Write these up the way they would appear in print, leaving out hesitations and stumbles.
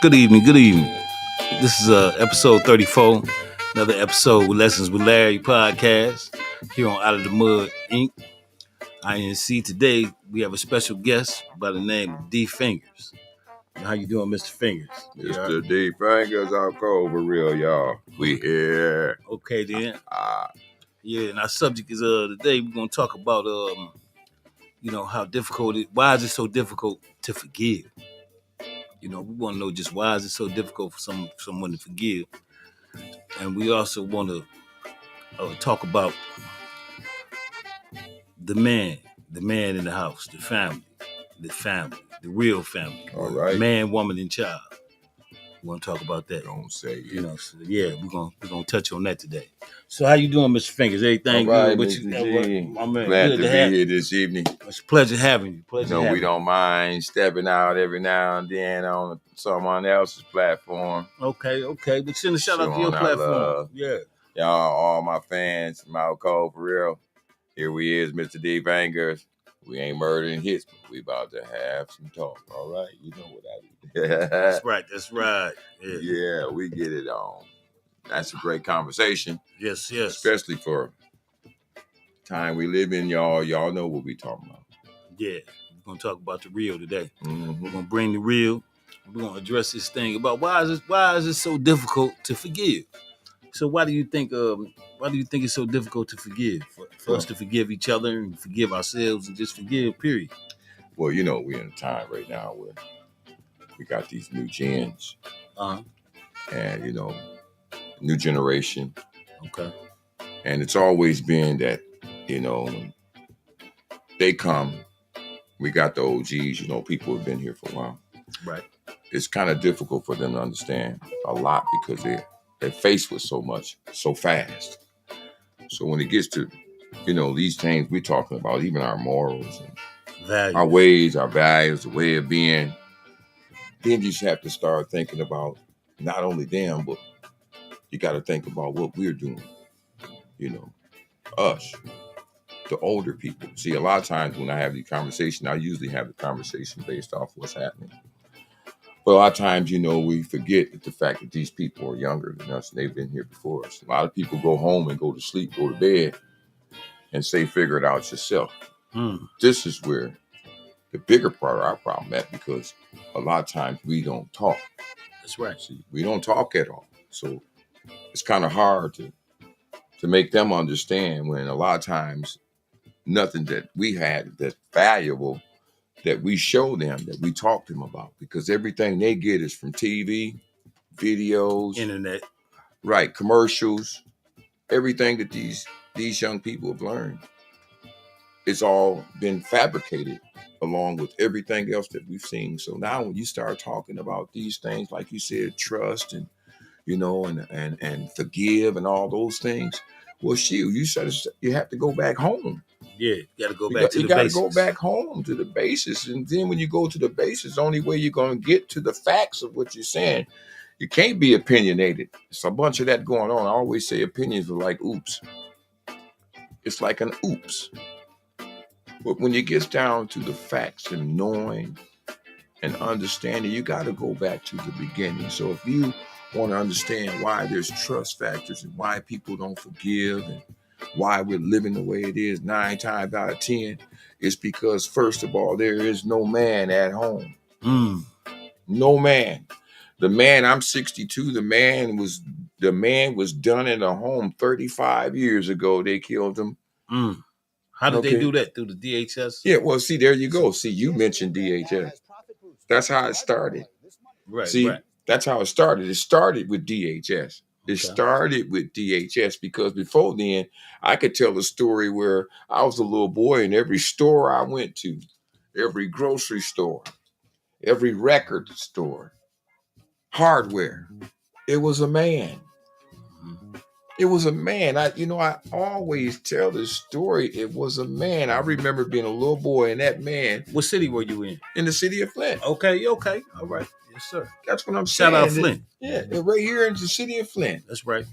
Good evening. Good evening. This is episode 34, another episode with Lessons with Larry podcast here on Out of the Mud Inc. INC. Today we have a special guest by the name of D Fingers. How you doing, Mr. Fingers? Mr. D Fingers, I'm cold for real, y'all. We here. Okay then. Yeah, and our subject is today we're gonna talk about how difficult why is it so difficult to forgive? We want to know just why is it so difficult for someone to forgive, and we also want to talk about the man in the house, the family, the real family. All right. Man, woman, and child. We want to talk about that. Don't say it. So yeah, we're gonna touch on that today. So how you doing, Mr. Fingers? Everything all right, good? Mr. G. My man, Glad good to be here this evening. It's a pleasure having you. We don't mind stepping out every now and then on someone else's platform. Okay. But send a shout out to your platform. Yeah. Y'all, all my fans, my cold for real. Here we is, Mr. D Fingers. We ain't murdering hits, but we about to have some talk. All right, you know what I mean. That's right. Yeah, we get it on. That's a great conversation. Yes. Especially for time we live in, y'all. Y'all know what we talking about. Yeah, we're gonna talk about the real today. Mm-hmm. We're gonna bring the real. We're gonna address this thing about why is it so difficult to forgive? So why do you think it's so difficult to forgive? For us to forgive each other and forgive ourselves and just forgive, period. Well, we're in a time right now where we got these new gens. And, new generation. Okay. And it's always been that, when they come, we got the OGs, people have been here for a while. Right. It's kind of difficult for them to understand a lot because they're faced with so much, so fast. So when it gets to, these things we're talking about, even our morals and values. Our ways, our values, the way of being, then you just have to start thinking about not only them, but you got to think about what we're doing. Us, the older people. See, a lot of times when I have the conversation, I usually have the conversation based off what's happening. But a lot of times, we forget the fact that these people are younger than us and they've been here before us. A lot of people go home and go to sleep, go to bed, and say, figure it out yourself. This is where the bigger part of our problem at, because a lot of times we don't talk. That's right. See, we don't talk at all. So it's kind of hard to make them understand when a lot of times nothing that we had that's valuable that we show them, that we talk to them about, because everything they get is from TV, videos, internet, right, commercials, everything that these young people have learned. It's all been fabricated along with everything else that we've seen. So now when you start talking about these things, like you said, trust and, and forgive and all those things, well, you said you have to go back home. Yeah, you got to go back to the basics. You got to go back home to the basis. And then when you go to the basis, the only way you're going to get to the facts of what you're saying, you can't be opinionated. It's a bunch of that going on. I always say opinions are like oops. It's like an oops. But when it gets down to the facts and knowing and understanding, you got to go back to the beginning. So if you want to understand why there's trust factors and why people don't forgive and why we're living the way it is 9 times out of 10, it's because, first of all, there is no man at home. No man. The man, I'm 62, the man was done in a home 35 years ago. They killed him. How did they do that? Through the DHS? Yeah, well, see, there you go. See, you mentioned DHS. That's how it started. Right. See, right. That's how it started. It started with DHS. It started with DHS because before then, I could tell a story where I was a little boy and every store I went to, every grocery store, every record store, hardware, it was a man. It was a man. I always tell this story. It was a man. I remember being a little boy and that man. What city were you in? In the city of Flint. Okay. All right. Yes, sir. That's what I'm saying. Shout out Flint. Yeah, right here in the city of Flint. That's right.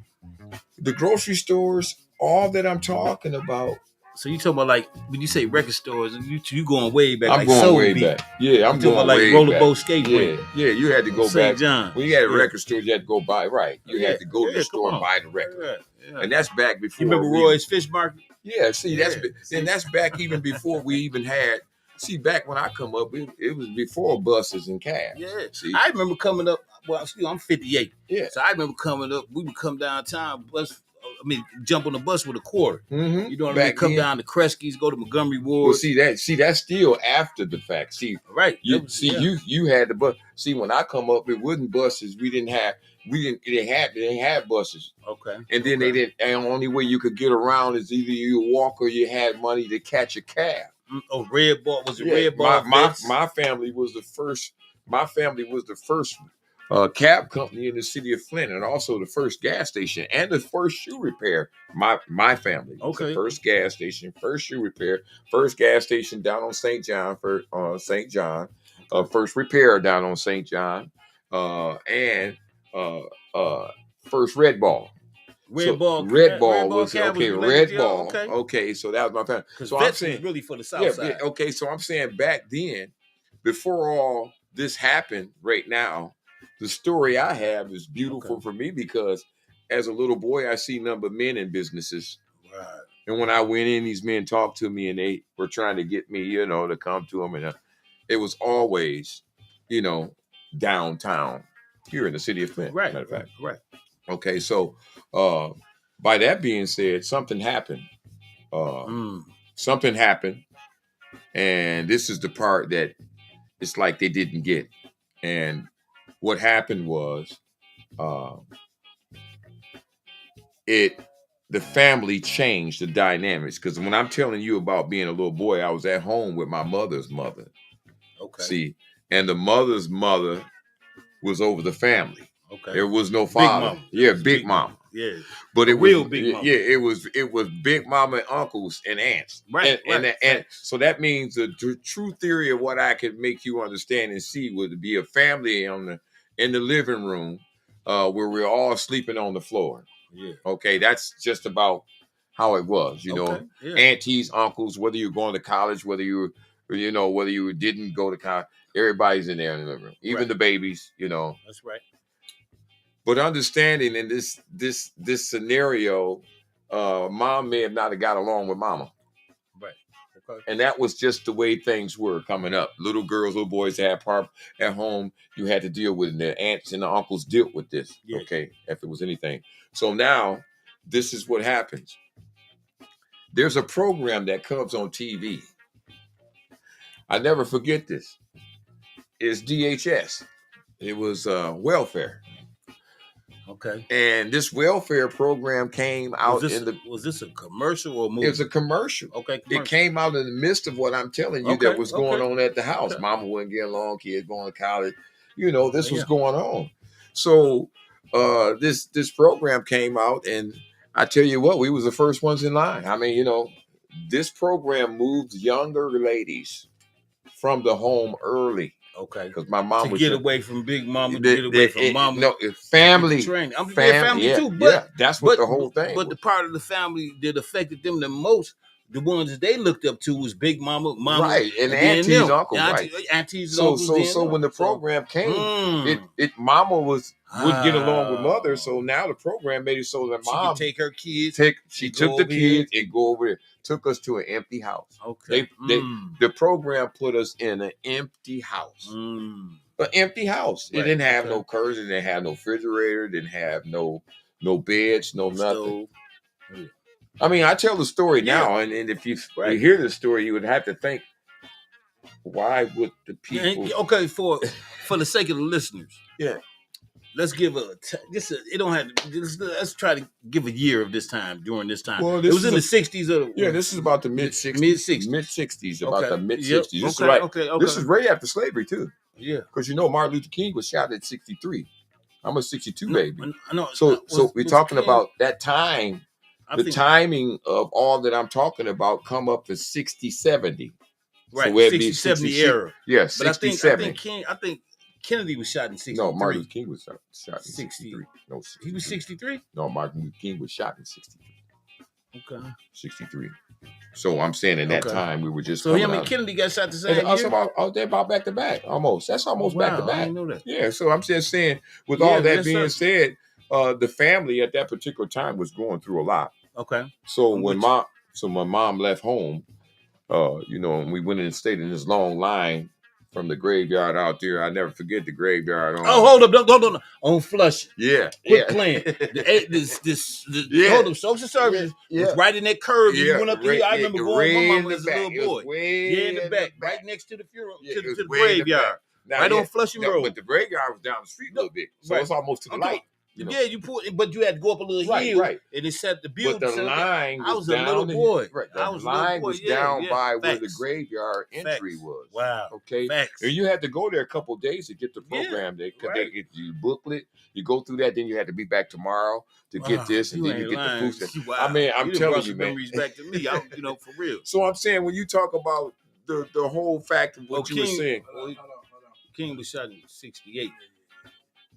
The grocery stores, all that I'm talking about, So you talking about like when you say record stores, you going way back? I'm like going Soul way Beat. back. Yeah, I'm You talking going about like way Rollerboat back. Skate Yeah, Rink. yeah, you had to go St. back. John's. When you had a Yeah. record store, you had to go buy, right. You had to go to the store and buy the record. Yeah. And that's back before. You remember Roy's Fish Market? Yeah, see, that's back even before we even had. See, back when I come up, it was before buses and cabs. Yeah. See? I remember coming up. Well, I'm 58. Yeah. So I remember coming up. We would come downtown, jump on the bus with a quarter. Mm-hmm. You know what I mean? Come down to Kresge's, go to Montgomery Ward. Well, see that's still after the fact. See, right? You had the bus. See, when I come up, it wasn't buses. They didn't have buses. Okay. And then they didn't. And the only way you could get around is either you walk or you had money to catch a cab. Oh, Red Ball was it Red Ball? My family was the first. My family was the first cab company in the city of Flint, and also the first gas station and the first shoe repair. My family was the first gas station, first shoe repair, first gas station down on St. John first repair down on St. John, and first Red Ball. Red Ball was okay. Red Ball. Okay, so that was my family. So I'm saying really for the South side. Yeah, okay, so I'm saying back then, before all this happened, right now, the story I have is beautiful for me because as a little boy, I see number of men in businesses. Right. And when I went in, these men talked to me and they were trying to get me, to come to them. And it was always, downtown here in the city of Flint. Right. Matter of fact. Right. Okay, so by that being said, something happened. Something happened. And this is the part that it's like they didn't get. And what happened was the family changed the dynamics. Because when I'm telling you about being a little boy, I was at home with my mother's mother. Okay. See, and the mother's mother was over the family. Okay. There was no father. Big mama. Yeah, big mama. Yeah. But it real was big mama. Yeah, it was big mama and uncles and aunts. Right. And so that means the true theory of what I could make you understand and see would be a family in the living room where we're all sleeping on the floor. Yeah. Okay, that's just about how it was, Yeah. Aunties, uncles, whether you're going to college, whether you didn't go to college, everybody's in there in the living room, even the babies, That's right. But understanding in this scenario, mom may have not have got along with mama. Right. Okay. And that was just the way things were coming up. Little girls, little boys had part at home. You had to deal with it. And the aunts and the uncles dealt with this. Yeah. Okay, if it was anything. So now, this is what happens. There's a program that comes on TV. I never forget this. It's DHS. It was welfare. Okay. And this welfare program came out was this a commercial or a movie? It was a commercial. Okay. It came out in the midst of what I'm telling you that was going on at the house. Okay. Mama wouldn't get along, kids going to college. This was going on. So this program came out, and I tell you what, we was the first ones in line. I mean, this program moved younger ladies from the home early. Okay. Because my mom was... To get away from Big Mama, to get away from Mama. No, family. Family too. But that's what the whole thing But was. The part of the family that affected them the most, the ones that they looked up to was Big Mama. Right, and aunties, uncles, right. Aunties, uncles. So when the program came, Mama would get along with Mother. So now the program made it so that Mom could take her kids. She took the kids and go over there. Took us to an empty house. Okay. The program put us in an empty house. An empty house. Right. It didn't have no curtains. It didn't have no refrigerator. It didn't have no beds, no nothing. I mean, I tell the story now, and if you hear the story, you would have to think, why would the people? Okay, for the sake of the listeners. Yeah. Let's give let's try to give a year of this time during this time. Well, it was in the 60s. This is about the mid-60s. Mid-60s. About the mid-60s. This is right. Okay. This is right after slavery, too. Yeah. Because Martin Luther King was shot at 63. I'm a 62 baby. No, so we're talking about that time. The timing of all that I'm talking about come up to 60, 70. Right, so 60, 70 era. Yeah, 67. I think Kennedy was shot in 63. No, Martin Luther King was shot in 60. 63. No, 63. He was 63? No, Martin Luther King was shot in 63. Okay. 63. So I'm saying in that Okay. time we were just So coming him and out. Kennedy got shot the And same year? they're about back to back almost. That's almost Oh, back to wow, I back. didn't know that. Yeah. So I'm just saying, with Yeah, all that man, being so- said, the family at that particular time was going through a lot. Okay. So I'm when with you. my mom left home, and we went in and stayed in this long line from the graveyard out there. I never forget the graveyard Oh, on. hold up, don't. On Flushing. Yeah, Quit yeah, playing. The yeah, hold up, social services was yeah, right in that curve, and you yeah. went up the hill. I remember going with my Way in mama the as a back. little It was boy. way Yeah, in the back, back. right next to the funeral, Yeah, to, it to was the way in the back. graveyard, Now, right yeah, on Flushing no, Road. but the graveyard was down the street a little bit, so Right. it's almost to the I'm light. talking- Yeah, you put, but you had to go up a little Right, hill, right. and it set the But building. the set up there. line I was was a little down. boy. Right, I the was a little line boy. was Yeah, down yeah. by where the Facts. graveyard entry Facts. was. Wow. Okay. Facts. And you had to go there a couple of days to get the Yeah, program. They right. get you booklet. You go through that, then you had to be back tomorrow to get this, and You then you ain't get lying. the food stamp. Wow. I mean, I'm You done telling brought you, some man. memories back to me. For real. So I'm saying, when you talk about the whole fact of what you were saying. King was shot in 68.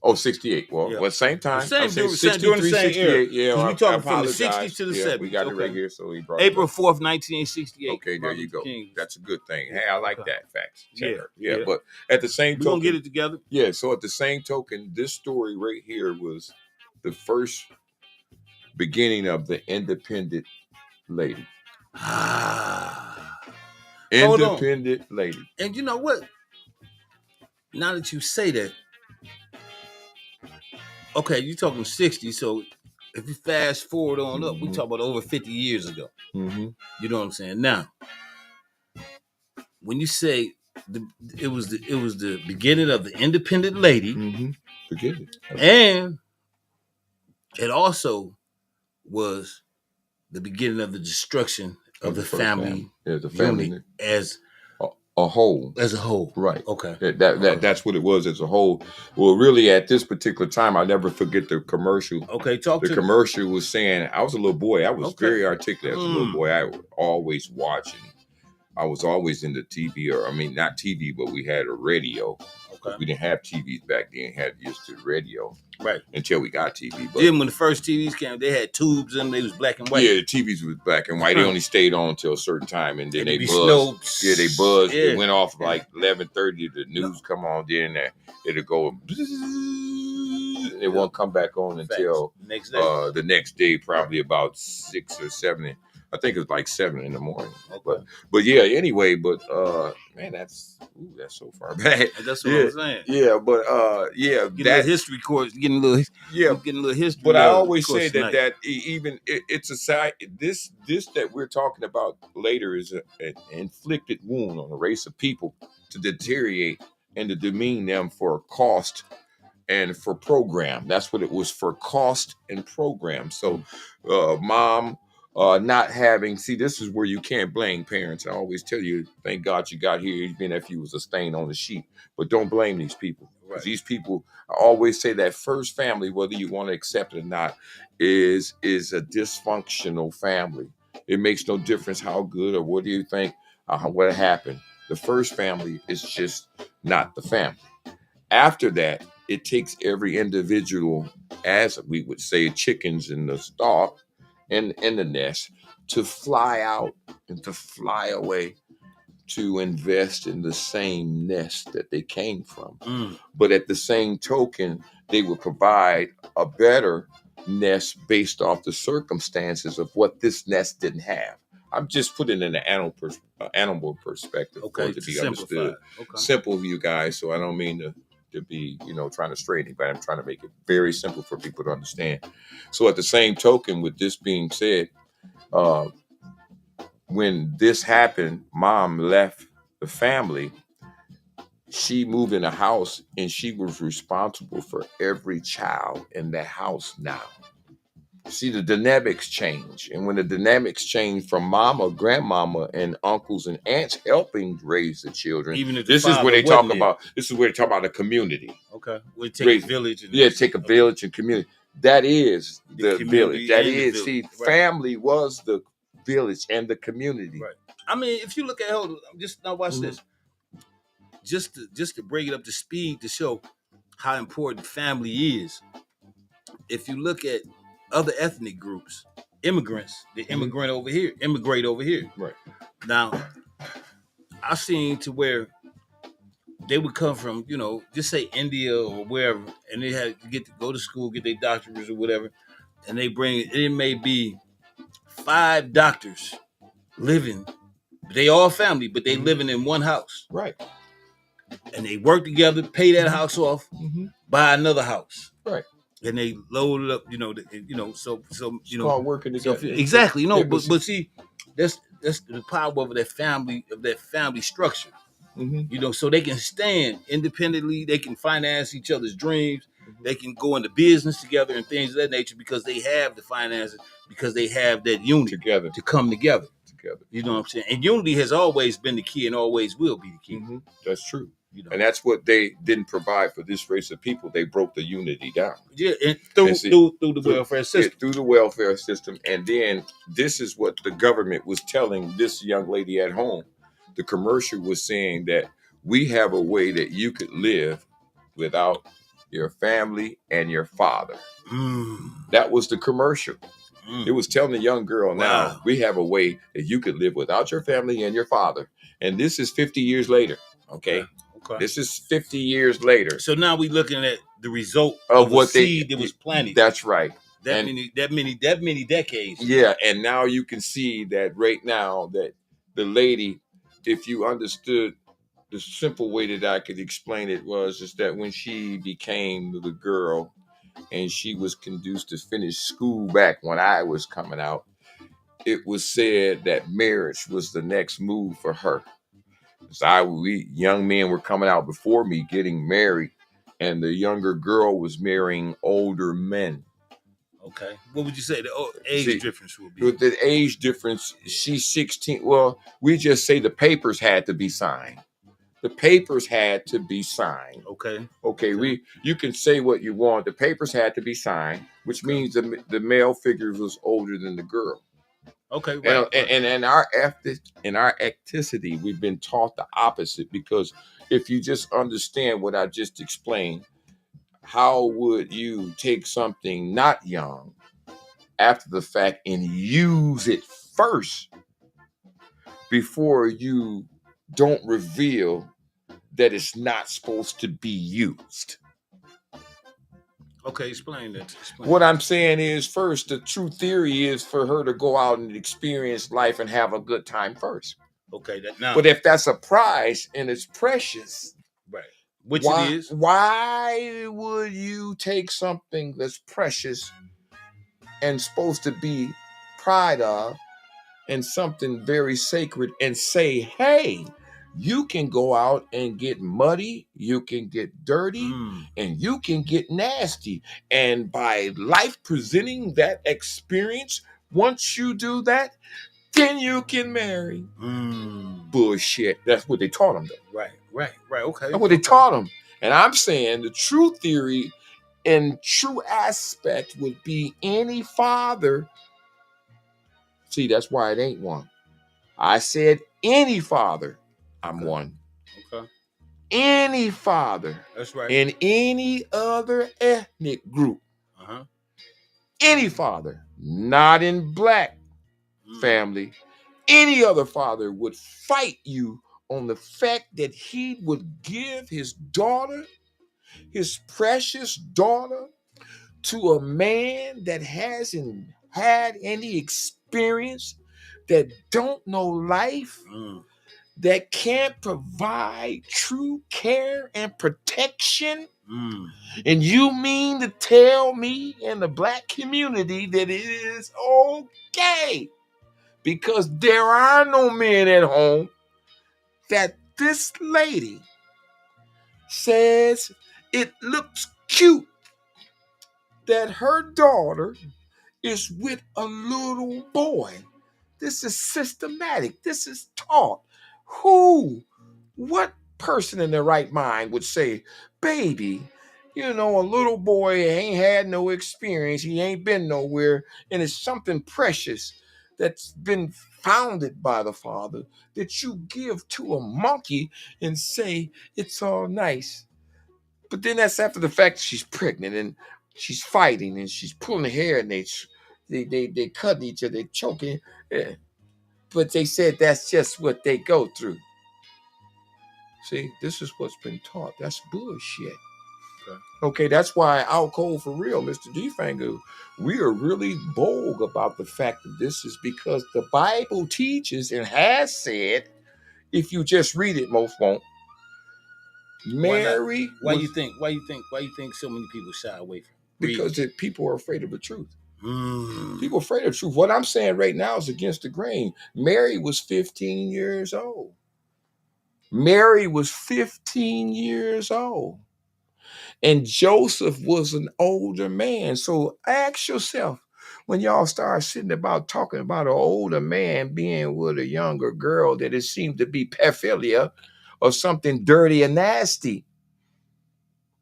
Oh, 68. Well, Yeah. same time. Same, I'm saying during 63, the same era. 68. Yeah, Because we I talking from the apologize. 60s to the Yeah, 70s. we got it right Okay. here, so he brought April it up. 4th, 1968. Okay, there you go. King. That's a good thing. Hey, I like Okay. that. Facts. Yeah, Yeah. yeah. But at the same We're token, going to get it together. yeah, so at the same token, this story right here was the first beginning of the independent lady. Hold on. Independent lady. And you know what? Now that you say that, okay, you're talking 60, so if you fast forward on up, we talk about over 50 years ago. Mm-hmm. You know what I'm saying? Now, when you say it was the beginning of the independent lady, Forget it. and it also was the beginning of the destruction of the family, yeah, the family unit as a whole. As a whole, right? Okay, that's what it was as a whole. Well, really, at this particular time, I'll never forget the commercial. Okay, the commercial was saying, I was a little boy. I was very articulate as a little boy. I was always watching. I was always into TV, or I mean, not TV, but we had a radio. Okay. We didn't have TVs back then. Had used to radio, right? Until we got TV. But then when the first TVs came, they had tubes and they was black and white. Yeah, the TVs was black and white. They only stayed on until a certain time, and then they buzzed. Slow. Yeah, they buzzed. Yeah. It went off like 11:30. The news come on. Then it'll go. It won't come back on until the next day, probably about 6 or 7. I think it was like 7 in the morning. Okay. But yeah, anyway, man, that's so far back. That's what I'm saying. Yeah, but getting a history course, getting a little history. But I always say that even it's a side. This that we're talking about later is an inflicted wound on a race of people to deteriorate and to demean them for cost and for program. That's what it was, for cost and program. So, mom. Not having, see, this is where you can't blame parents. I always tell you, thank God you got here, even if you was a stain on the sheet. But don't blame these people. Because these people, I always say that first family, whether you want to accept it or not, is a dysfunctional family. It makes no difference how good or what do you think, what happened. The first family is just not the family. After that, it takes every individual, as we would say, chickens in the stalk, in the nest, to fly out and to fly away to invest in the same nest that they came from. But at the same token, they will provide a better nest based off the circumstances of what this nest didn't have. I'm just putting in an animal perspective for it to be understood. Simple for you guys, so I don't mean to be, trying to stray anybody. I'm trying to make it very simple for people to understand. So at the same token, with this being said, when this happened, mom left the family. She moved in a house and she was responsible for every child in that house now. See, the dynamics change. And when the dynamics change from mama, grandmama, and uncles and aunts helping raise the children, this is where they talk about the community. Okay. We take a village. Take a village and community. That is the village. That is, see, family was the village and the community. Right. I mean, if you look at, just now watch this. Just to bring it up to speed to show how important family is. If you look at other ethnic groups, immigrants. They immigrate over here. Right. Now, I seen to where they would come from, just say India or wherever, and they had to get to go to school, get their doctorates or whatever, and they bring it may be 5 doctors living. They all family, but they living in one house. Right. And they work together, pay that house off, buy another house. Right. And they load it up, so start working together. Exactly, but see, that's the power of that family structure. So they can stand independently, they can finance each other's dreams, they can go into business together and things of that nature because they have the finances, because they have that unity together to come together. You know what I'm saying? And unity has always been the key and always will be the key. That's true. And that's what they didn't provide for this race of people. They broke the unity down. Yeah, and through the welfare system. Through the welfare system. And then this is what the government was telling this young lady at home. The commercial was saying that we have a way that you could live without your family and your father. That was the commercial. It was telling the young girl, now we have a way that you could live without your family and your father. And this is 50 years later. Okay. This is 50 years later. So now we're looking at the result of what seed that was planted. That's right. That many decades. Yeah, and now you can see that right now that the lady, if you understood the simple way that I could explain it is that when she became the girl and she was conduced to finish school back when I was coming out, it was said that marriage was the next move for her. We young men were coming out before me getting married, and the younger girl was marrying older men. Okay. What would you say the age difference would be? With the age difference, she's 16. Well, we just say the papers had to be signed. The papers had to be signed. Okay. You can say what you want. The papers had to be signed, which means the male figure was older than the girl. Okay, right. And in our activity, we've been taught the opposite, because if you just understand what I just explained, how would you take something not young after the fact and use it first before you don't reveal that it's not supposed to be used? Okay, explain that. What I'm saying is, first, the true theory is for her to go out and experience life and have a good time first. Okay, but if that's a prize and it's precious, right? Which it is. Why would you take something that's precious and supposed to be pride of, and something very sacred, and say, hey, you can go out and get muddy, you can get dirty, and you can get nasty. And by life presenting that experience, once you do that, then you can marry. Bullshit. That's what they taught them, though. Right. Okay. That's what they taught them. And I'm saying the true theory and true aspect would be any father. See, that's why it ain't one. I said any father. I'm one. Okay. Any father. That's right. In any other ethnic group. Any father, not in black family, any other father would fight you on the fact that he would give his daughter, his precious daughter, to a man that hasn't had any experience, that don't know life, that can't provide true care and protection. And you mean to tell me in the black community that it is okay, because there are no men at home, that this lady says it looks cute that her daughter is with a little boy? This is systematic. This is taught. What person in their right mind would say, baby, a little boy ain't had no experience, he ain't been nowhere, and it's something precious that's been founded by the father that you give to a monkey and say it's all nice? But then that's after the fact that she's pregnant and she's fighting and she's pulling her hair, and they cutting each other, they choking. Yeah. But they said that's just what they go through. See, this is what's been taught. That's bullshit. Okay, that's why out cold for real, Mr. D-Finger. We are really bold about the fact that this is because the Bible teaches and has said, if you just read it, most won't. Mary, why you think so many people shy away from it? Because people are afraid of the truth. People are afraid of the truth. What I'm saying right now is against the grain. Mary was 15 years old. Mary was 15 years old. And Joseph was an older man. So ask yourself, when y'all start sitting about talking about an older man being with a younger girl, that it seemed to be pedophilia or something dirty and nasty,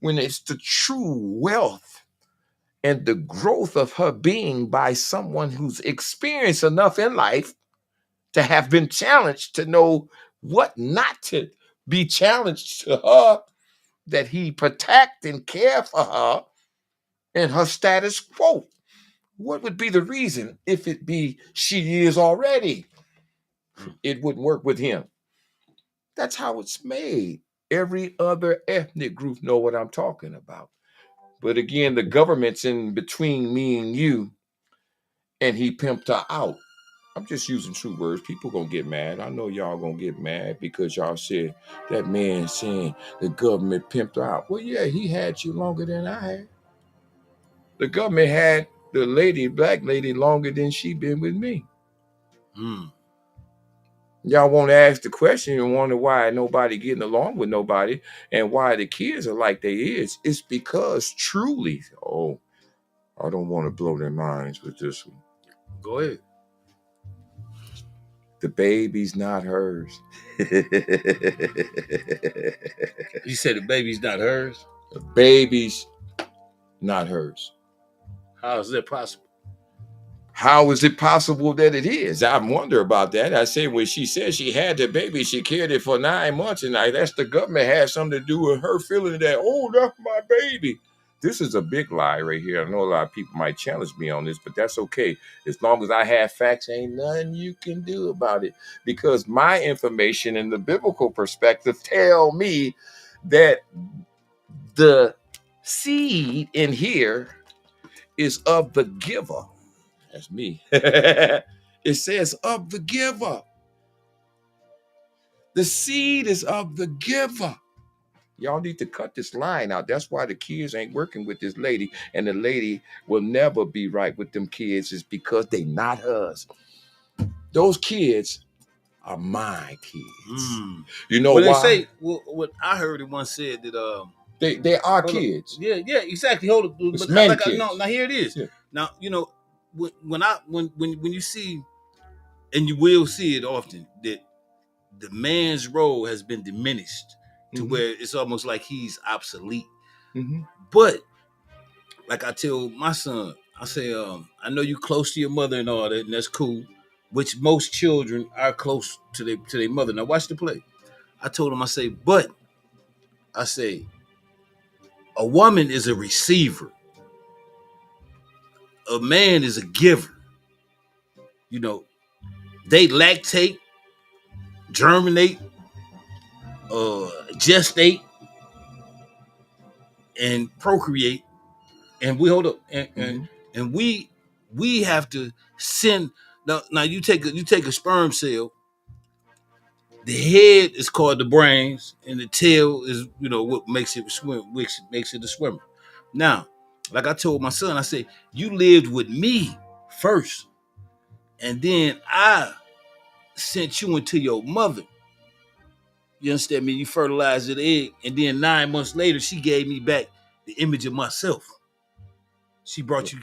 when it's the true wealth and the growth of her being by someone who's experienced enough in life to have been challenged to know what not to be challenged to her, that he protect and care for her and her status quo. What would be the reason if it be she is already? It wouldn't work with him. That's how it's made. Every other ethnic group know what I'm talking about. But again, the government's in between me and you, and he pimped her out. I'm just using true words. People gonna get mad. I know y'all gonna get mad because y'all said that man saying the government pimped her out. Well, yeah, he had you longer than I had. The government had the lady, black lady, longer than she been with me. Y'all won't ask the question and wonder why nobody getting along with nobody and why the kids are like they is. It's because truly, I don't want to blow their minds with this one. Go ahead. The baby's not hers. You said the baby's not hers? The baby's not hers. How is that possible? How is it possible that it is? I wonder about that. I say when she said she had the baby, she carried it for 9 months, and that's the government had something to do with her feeling that, that's my baby. This is a big lie right here. I know a lot of people might challenge me on this, but that's okay. As long as I have facts, ain't nothing you can do about it. Because my information and the biblical perspective tell me that the seed in here is of the giver. That's me. It says of the giver. The seed is of the giver. Y'all need to cut this line out. That's why the kids ain't working with this lady, and the lady will never be right with them kids, is because they not hers. Those kids are my kids. You know why? They say, what I heard it once said that they are kids. Yeah, exactly. Hold up. It's men kids. Now here it is. Yeah. Now, when you see, and you will see it often, that the man's role has been diminished to where it's almost like he's obsolete. But like I tell my son, I say, I know you're close to your mother and all that, and that's cool. Which most children are close to their mother. Now watch the play. I told him, I say, a woman is a receiver. A man is a giver. They lactate, germinate, gestate, and procreate. And we hold up, and we have to send. Now you take a sperm cell. The head is called the brains, and the tail is what makes it swim, which makes it a swimmer. Now, like I told my son, I said, you lived with me first, and then I sent you into your mother. You understand me? You fertilized the egg, and then 9 months later, she gave me back the image of myself. She brought you.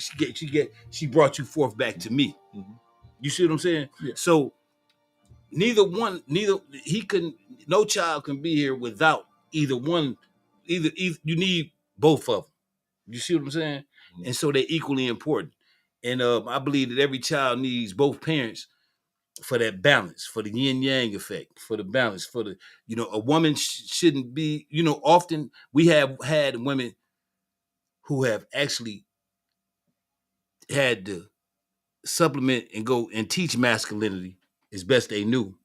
She brought you forth back to me. You see what I'm saying? Yeah. So no child can be here without either one. Either you need both of them. You see what I'm saying? And so they're equally important. And I believe that every child needs both parents for that balance, for the yin yang effect, for the balance, for the a woman shouldn't be. Often we have had women who have actually had the supplement and go and teach masculinity as best they knew,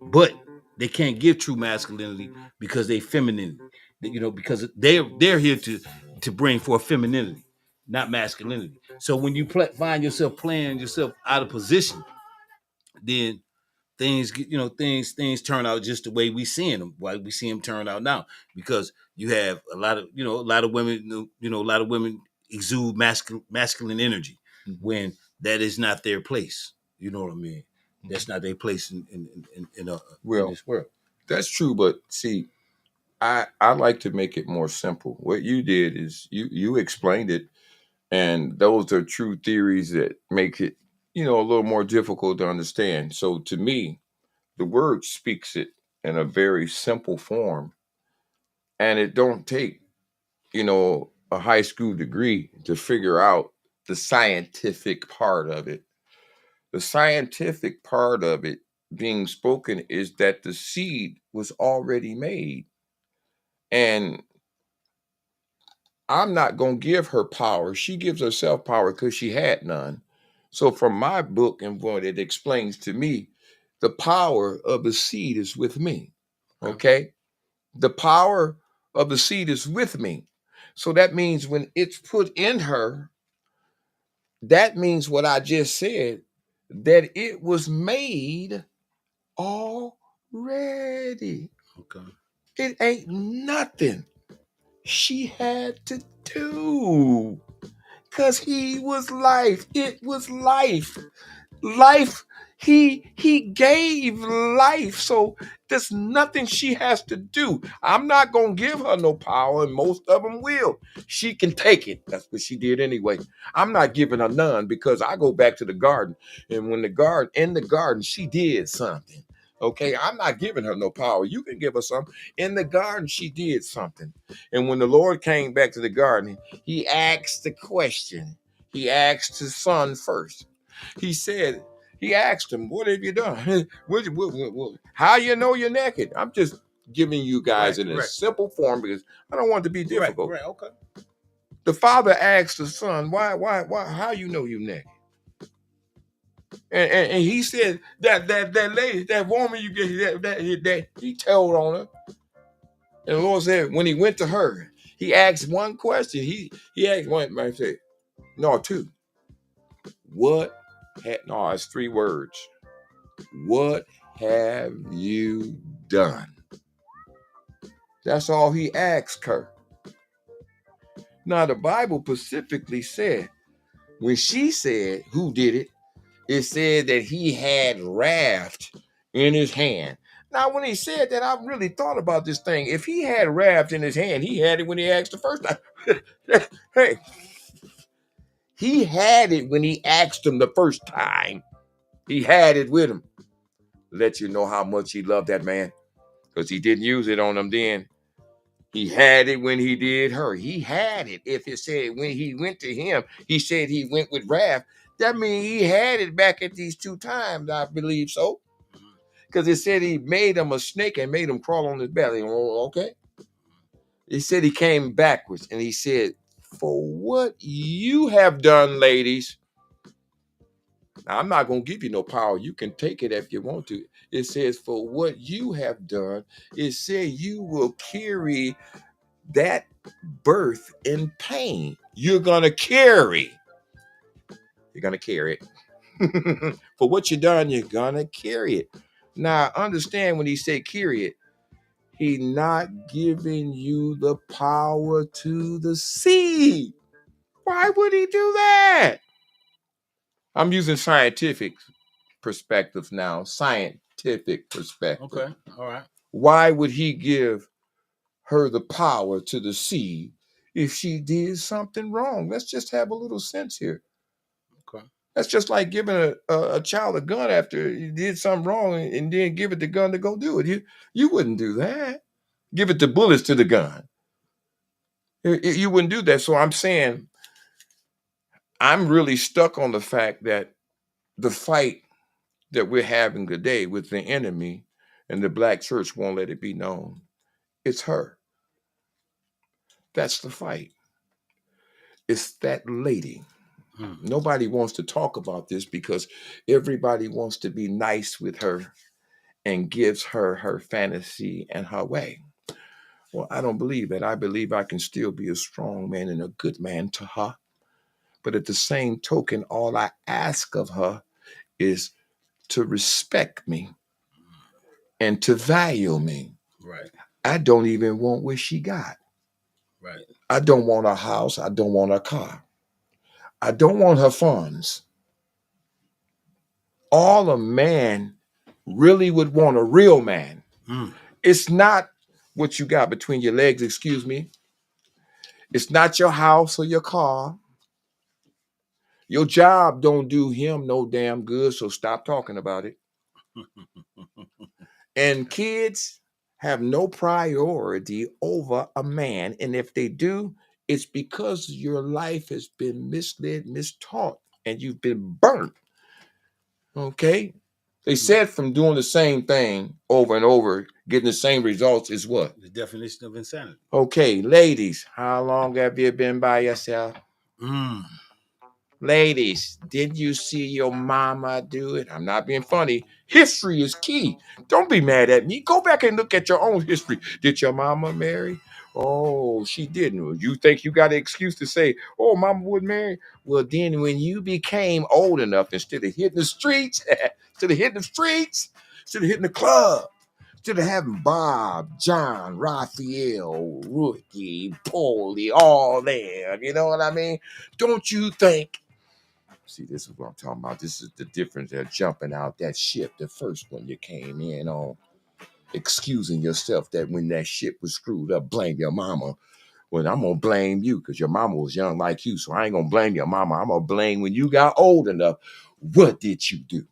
but they can't give true masculinity because they feminine. Because they're here to bring forth femininity, not masculinity. So when you find yourself playing yourself out of position, then things turn out just the way we seeing them. Why we see them turn out now? Because you have a lot of women. A lot of women exude masculine energy when that is not their place. You know what I mean? That's not their place in Well, this world. that's true, but see, I like to make it more simple. What you did is you explained it, and those are true theories that make it a little more difficult to understand. So to me, the word speaks it in a very simple form, and it don't take a high school degree to figure out the scientific part of it. The scientific part of it being spoken is that the seed was already made. And I'm not going to give her power. She gives herself power because she had none. So, from my book and what it explains to me, the power of the seed is with me. Okay? The power of the seed is with me. So, that means when it's put in her, that means what I just said, that it was made already. Okay. It ain't nothing she had to do. Because he was life. It was life. Life. He gave life. So there's nothing she has to do. I'm not gonna give her no power, and most of them will. She can take it. That's what she did anyway. I'm not giving her none because I go back to the garden. And when in the garden, she did something. Okay, I'm not giving her no power. You can give her some. In the garden, she did something. And when the Lord came back to the garden, he asked the question. He asked his son first. He said, he asked him, "What have you done? How you know you're naked?" I'm just giving you guys in a simple form because I don't want it to be difficult. Right. Okay. The father asked the son, "Why? How you know you naked?" And he said that lady, that woman you get that he told on her. And the Lord said, when he went to her, he asked one question. He asked one, I said, no, two. It's three words. What have you done? That's all he asked her. Now, the Bible specifically said, when she said, who did it? It said that he had raft in his hand. Now, when he said that, I really thought about this thing. If he had raft in his hand, he had it when he asked the first time. Hey, he had it when he asked him the first time. He had it with him. Let you know how much he loved that man. Because he didn't use it on him then. He had it when he did her. He had it. If it said when he went to him, he said he went with wrath. That means he had it back at these two times, I believe so. Because it said he made him a snake and made him crawl on his belly. Oh, okay. He said he came backwards and he said, for what you have done, ladies. Now, I'm not going to give you no power. You can take it if you want to. It says, for what you have done, it said you will carry that birth in pain. You're going to carry. You're going to carry it. For what you done, you're going to carry it. Now, understand when he said carry it, he not giving you the power to the seed. Why would he do that? I'm using scientific perspectives now. Scientific perspective. Okay. All right. Why would he give her the power to the seed if she did something wrong? Let's just have a little sense here. Okay. That's just like giving a child a gun after he did something wrong and then give it the gun to go do it. You wouldn't do that. Give it the bullets to the gun. You wouldn't do that. So I'm saying I'm really stuck on the fact that the fight that we're having today with the enemy and the black church won't let it be known. It's her. That's the fight. It's that lady. Nobody wants to talk about this because everybody wants to be nice with her and gives her her fantasy and her way. Well, I don't believe that. I believe I can still be a strong man and a good man to her. But at the same token, all I ask of her is to respect me and to value me. Right. I don't even want what she got. Right. I don't want a house. I don't want a car. I don't want her funds. All a man really would want, a real man, Mm. it's not what you got between your legs, excuse me. It's not your house or your car. Your job don't do him no damn good, so stop talking about it. And kids have no priority over a man. And if they do, it's because your life has been misled, mistaught, and you've been burnt. Okay? They said from doing the same thing over and over, getting the same results is what? The definition of insanity. Okay, ladies, how long have you been by yourself? Mm. Ladies, did you see your mama do it? I'm not being funny. History is key. Don't be mad at me. Go back and look at your own history. Did your mama marry? Oh, she didn't. You think you got an excuse to say, oh, mama would marry? Well, then when you became old enough, instead of hitting the streets, instead of hitting the club, instead of having Bob, John, Raphael, Rookie, Paulie, all there, you know what I mean? Don't you think? See, this is what I'm talking about. This is the difference. They're jumping out that ship, the first one you came in on, excusing yourself that when that ship was screwed up, blame your mama. Well, I'm going to blame you because your mama was young like you, so I ain't going to blame your mama. I'm going to blame when you got old enough. What did you do?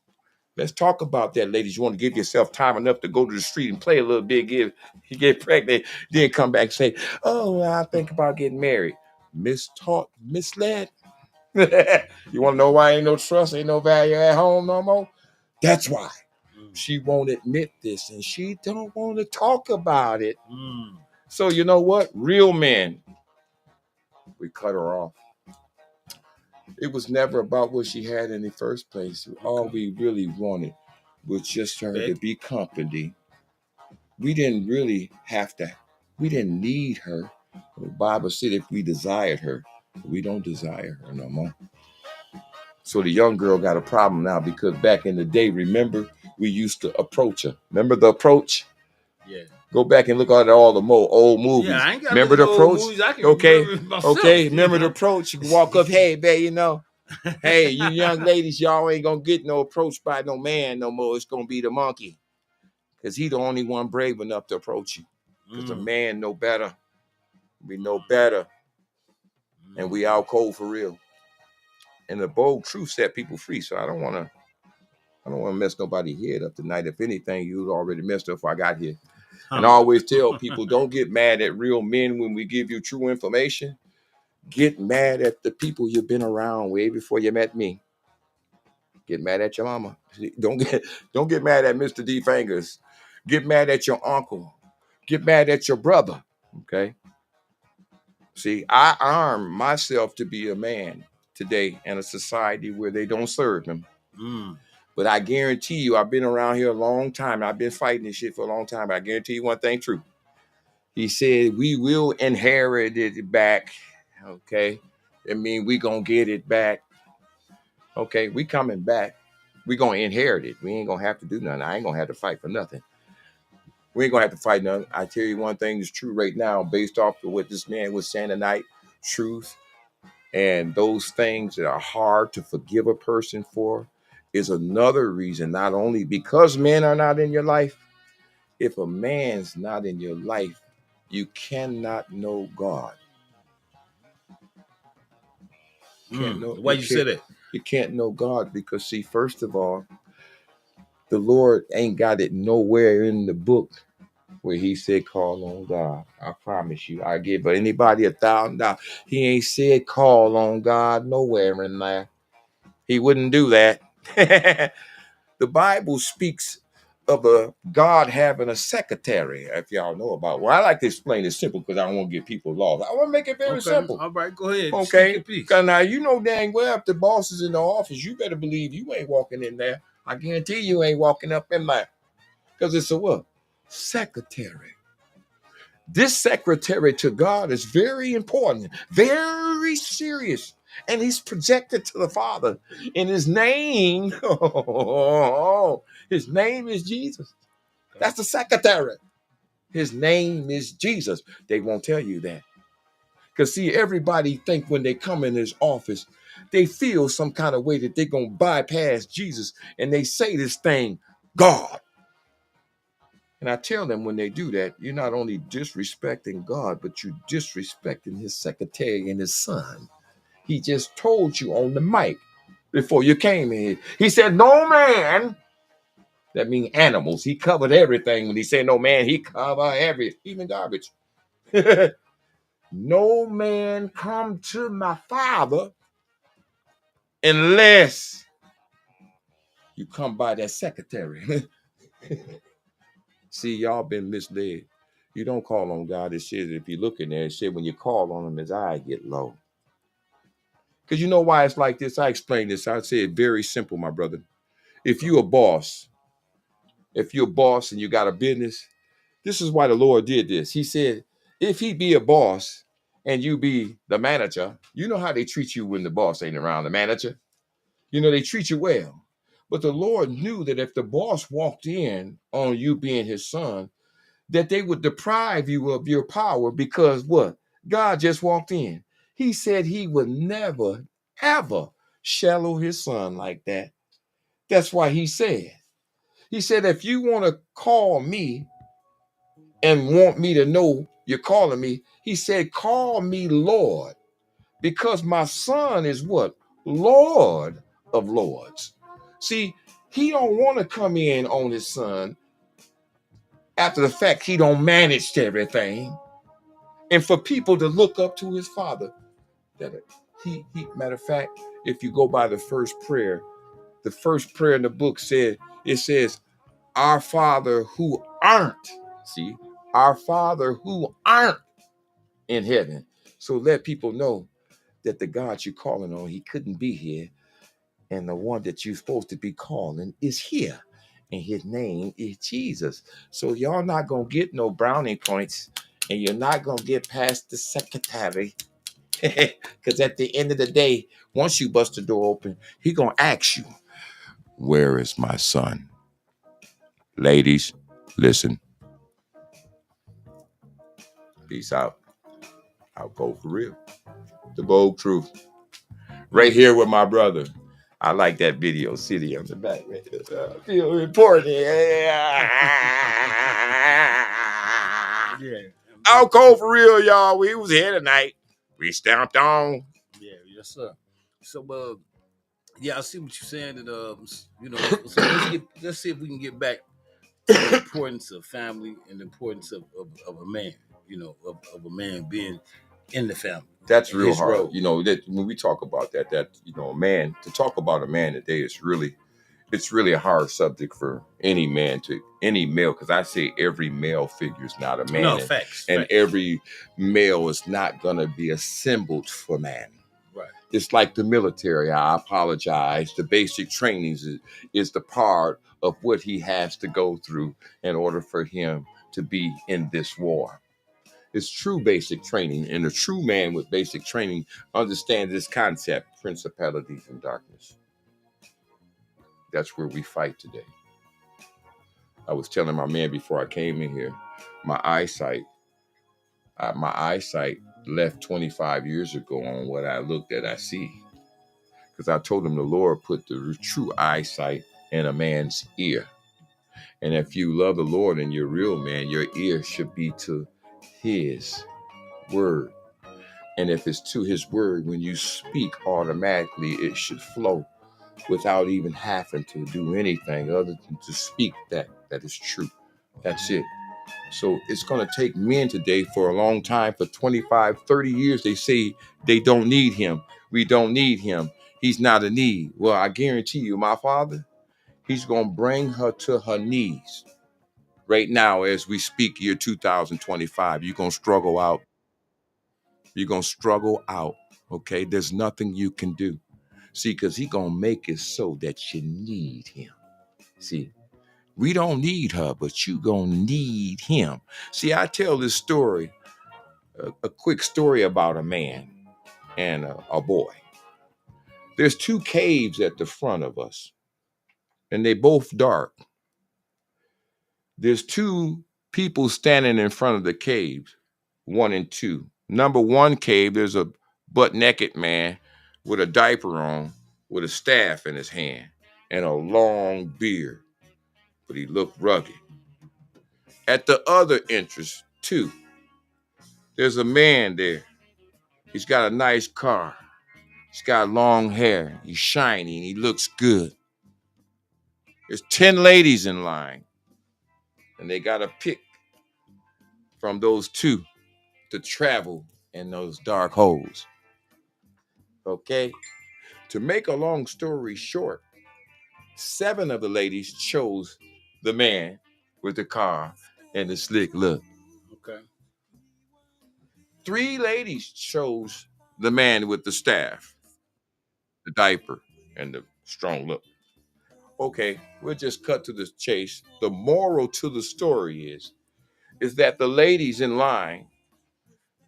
Let's talk about that, ladies. You want to give yourself time enough to go to the street and play a little bit, get pregnant, then come back and say, oh, I think about getting married. Mistaught, misled. You want to know why ain't no trust, ain't no value at home no more? That's why. She won't admit this and she don't want to talk about it. So you know what? Real men, we cut her off. It was never about what she had in the first place. All we really wanted was just her to be company. We didn't really have to, we didn't need her. The Bible said if we desired her, we don't desire her no more. So the young girl got a problem now because back in the day, remember, we used to approach her. Remember the approach? Yeah. Go back and look at all the old movies. Yeah, I ain't got remember the approach? movies. I can okay. remember myself, Okay. Remember the approach? You can walk up, hey, babe, you know. Hey, you young ladies, y'all ain't gonna get no approach by no man no more. It's gonna be the monkey. Because he the only one brave enough to approach you. Because a man know better. We know better. And we out cold for real. And the bold truth set people free. So I don't want to mess nobody's head up tonight. If anything, you already messed up before I got here. And I always tell people, don't get mad at real men when we give you true information. Get mad at the people you've been around way before you met me. Get mad at your mama. Don't get mad at Mr. D Fingers. Get mad at your uncle. Get mad at your brother. Okay. See, I arm myself to be a man today in a society where they don't serve him. But I guarantee you, I've been around here a long time. I've been fighting this shit for a long time. But I guarantee you one thing true. He said, we will inherit it back. Okay. I mean, we going to get it back. Okay. We coming back. We going to inherit it. We ain't going to have to do nothing. I ain't going to have to fight for nothing. We ain't going to have to fight nothing. I tell you one thing is true right now, based off of what this man was saying tonight, truth. And those things that are hard to forgive a person for is another reason, not only because men are not in your life. If a man's not in your life, you cannot know God. Why you say that? You can't know God because, see, first of all, the Lord ain't got it nowhere in the book where he said call on God. I promise you. I give anybody $1,000. He ain't said call on God nowhere in there. He wouldn't do that. The Bible speaks of a God having a secretary, if y'all know about. Well, I like to explain it simple because I don't want to get people lost. I want to make it very simple. All right, go ahead. Speak Okay. your piece. Because now you know dang well if the boss is in the office, you better believe you ain't walking in there. I guarantee you ain't walking up in there. Because it's a what? Secretary. This secretary to God is very important, very serious. And he's projected to the Father. And his name, his name is Jesus. That's the secretary. His name is Jesus. They won't tell you that. Because see, everybody think when they come in his office, they feel some kind of way that they're going to bypass Jesus. And they say this thing, God. And I tell them when they do that, you're not only disrespecting God, but you're disrespecting his secretary and his son. He just told you on the mic before you came in. He said, no man. That means animals. He covered everything. When he said no man, he covered everything, even garbage. No man come to my Father unless you come by that secretary. See, y'all been misled. You don't call on God. It says if you look in there, it said when you call on him, his eye get low. Because you know why it's like this? I explained this. I say it very simple, my brother. If you're a boss and you got a business, this is why the Lord did this. He said, if he be a boss and you be the manager, you know how they treat you when the boss ain't around, the manager? You know, they treat you well. But the Lord knew that if the boss walked in on you being his son, that they would deprive you of your power because what? God just walked in. He said he would never, ever shallow his son like that. That's why he said, if you want to call me and want me to know you're calling me, he said, call me Lord, because my son is what? Lord of Lords. See, he don't want to come in on his son after the fact he don't manage everything. And for people to look up to his father, that he matter of fact, if you go by the first prayer in the book says, our Father who aren't, see, our Father who aren't in heaven. So let people know that the God you're calling on, he couldn't be here. And the one that you're supposed to be calling is here. And his name is Jesus. So y'all not going to get no brownie points. And you're not going to get past the secretary. Because at the end of the day, once you bust the door open, he going to ask you, where is my son? Ladies, listen. Peace out. I'll go for real. The bold truth. Right here with my brother. I like that video city on the back. I feel important. Yeah. I'll go for real, y'all. We was here tonight. We stamped on. Yeah, yes, sir. So, yeah, I see what you're saying. That so let's see if we can get back to the importance of family and the importance of a man. Of a man being in the family. That's real hard. Role. That when we talk about that a man, to talk about a man today is really, it's really a hard subject for any man any male, because I say every male figure is not a man. No, facts. Every male is not going to be assembled for man. Right. It's like the military. I apologize. The basic trainings is the part of what he has to go through in order for him to be in this war. It's true basic training, and a true man with basic training understands this concept, principalities and darkness. That's where we fight today. I was telling my man before I came in here, my eyesight left 25 years ago on what I looked at, I see. Because I told him the Lord put the true eyesight in a man's ear. And if you love the Lord and you're real man, your ear should be to his word. And if it's to his word, when you speak, automatically it should flow without even having to do anything other than to speak that is true. That's it. So it's going to take men today for a long time, for 25, 30 years. They say they don't need him. We don't need him. He's not a need. Well, I guarantee you, my father, He's going to bring her to her knees. Right now, as we speak, year 2025, you're going to struggle out. You're going to struggle out. Okay? There's nothing you can do. See, because he's going to make it so that you need him. See, we don't need her, but you going to need him. See, I tell this story, a quick story about a man and a boy. There's two caves at the front of us, and they both dark. There's two people standing in front of the caves, 1 and 2. Number 1 cave, there's a butt naked man with a diaper on, with a staff in his hand, and a long beard, but he looked rugged. At the other entrance, 2, there's a man there. He's got a nice car. He's got long hair. He's shiny and he looks good. There's 10 ladies in line, and they got to pick from those 2 to travel in those dark holes. Okay? To make a long story short, 7 of the ladies chose the man with the car and the slick look. Okay. 3 ladies chose the man with the staff, the diaper, and the strong look. Okay, we'll just cut to the chase. The moral to the story is that the ladies in line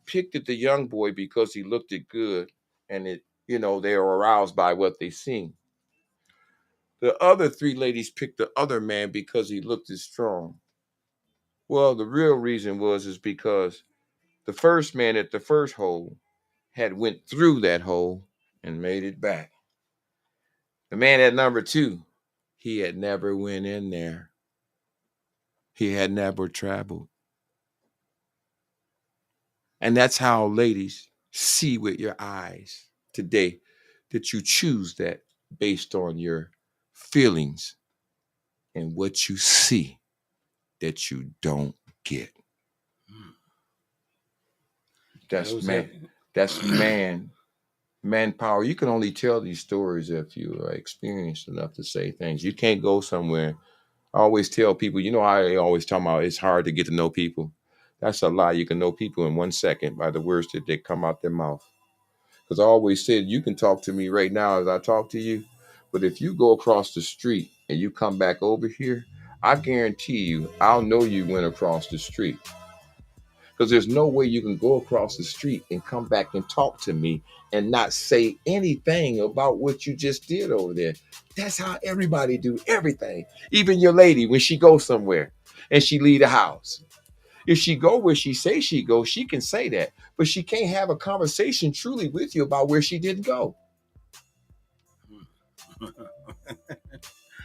picked at the young boy because he looked it good, and they were aroused by what they seen. The other 3 ladies picked the other man because he looked as strong. Well, the real reason is because the first man at the first hole had went through that hole and made it back. The man at number 2, he had never went in there. He had never traveled. And that's how ladies see with your eyes today, that you choose that based on your feelings and what you see that you don't get. That's manpower. You can only tell these stories if you are experienced enough to say things. You can't go somewhere. I always tell people, I always talk about it's hard to get to know people. That's a lie. You can know people in 1 second by the words that they come out their mouth. Because I always said, you can talk to me right now as I talk to you, but if you go across the street and you come back over here, I guarantee you, I'll know you went across the street. Because there's no way you can go across the street and come back and talk to me and not say anything about what you just did over there. That's how everybody do everything. Even your lady, when she goes somewhere and she leave the house. If she go where she say she go, she can say that. But she can't have a conversation truly with you about where she didn't go.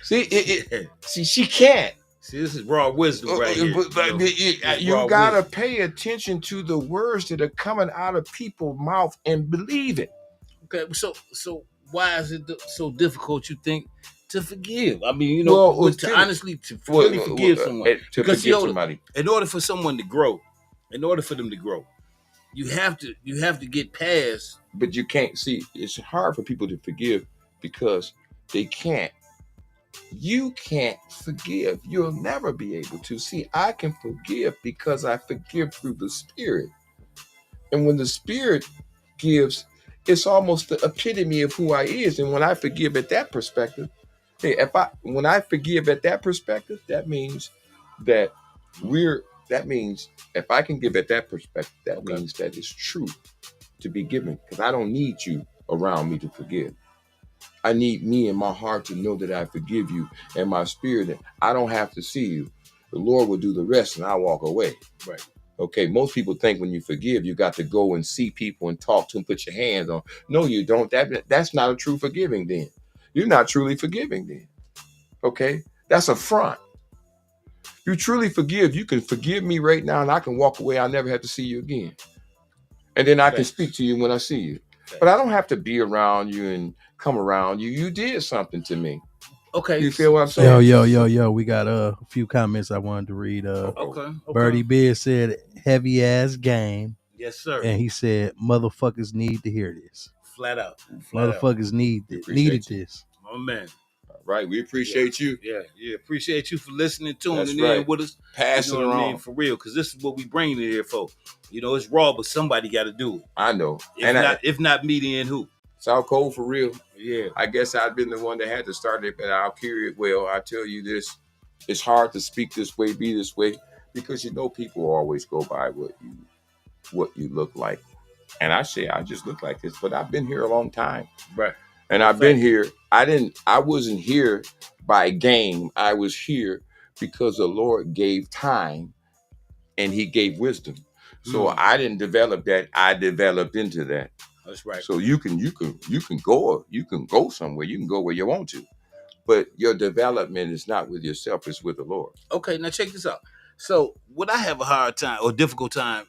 See, she can't. See, this is raw wisdom right here. You gotta pay attention to the words that are coming out of people's mouth and believe it. Okay, so why is it so difficult, you think, to forgive? I mean, honestly, to really forgive someone. Forgive somebody. In order for someone to grow, in order for them to grow, you have to get past. But you can't see. It's hard for people to forgive because they can't. You can't forgive. You'll never be able to. See, I can forgive because I forgive through the Spirit. And when the Spirit gives, it's almost the epitome of who I is. And when I forgive at that perspective, when I forgive at that perspective, that means if I can give at that perspective, that means that it's true to be given. Because I don't need you around me to forgive. I need me in my heart to know that I forgive you, and my spirit that I don't have to see you. The Lord will do the rest and I walk away. Right. Okay, most people think when you forgive, you got to go and see people and talk to them, put your hands on. No, you don't. That's not a true forgiving then. You're not truly forgiving then. Okay? That's a front. You truly forgive. You can forgive me right now and I can walk away. I'll never have to see you again. And then I can speak to you when I see you. But I don't have to be around you and come around you. You did something to me. Okay. You feel what I'm saying? Yo. We got a few comments I wanted to read. Okay. Birdie Beard said, heavy ass game. Yes, sir. And he said, motherfuckers need to hear this. Flat out. Motherfuckers needed this. Oh, man. All Right. We appreciate you. Yeah. Appreciate you for listening, tuning That's in right. with us. Pass You it know what I mean? around. For real, because this is what we bring it here for. You know, it's raw, but somebody got to do it. I know. If not me, then who? South Cold for real. Yeah. I guess I've been the one that had to start it, but I'll carry it well. I tell you this, it's hard to speak this way, be this way, because people always go by what you look like. And I say I just look like this, but I've been here a long time. Right. And I've been here. I wasn't here by game. I was here because the Lord gave time and he gave wisdom. So I didn't develop that. I developed into that. That's right. So you can go somewhere. You can go where you want to. But your development is not with yourself, it's with the Lord. Okay, now check this out. So what I have a hard time or difficult time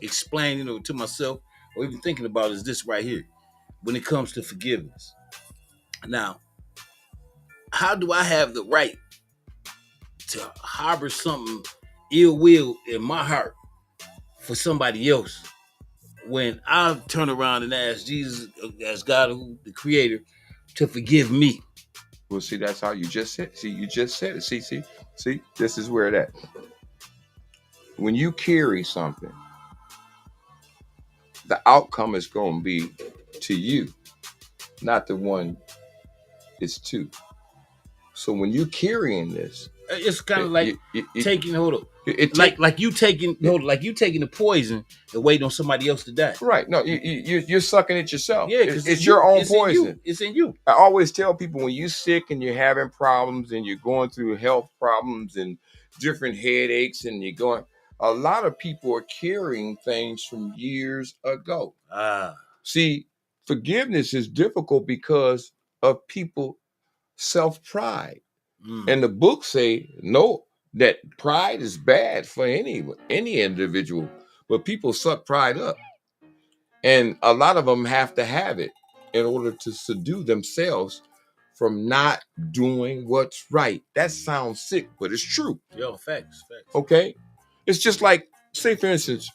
explaining to myself or even thinking about is this right here. When it comes to forgiveness. Now, how do I have the right to harbor something ill will in my heart for somebody else when I turn around and ask Jesus, as God, who the Creator, to forgive me? Well, see, that's how you just said. See, you just said it. See, this is where that. When you carry something, the outcome is going to be to you, not the one it's to. So when you're carrying this, it's kind of like taking like you taking the poison and waiting on somebody else to die. Right? No, you're sucking it yourself. Yeah, because it's your own poison. It's in you. I always tell people when you're sick and you're having problems and you're going through health problems and different headaches and you're going. A lot of people are carrying things from years ago. See, forgiveness is difficult because of people self-pride. And the books say no, that pride is bad for any individual, but people suck pride up. And a lot of them have to have it in order to subdue themselves from not doing what's right. That sounds sick, but it's true. Yo, facts. Okay? It's just like, say for instance,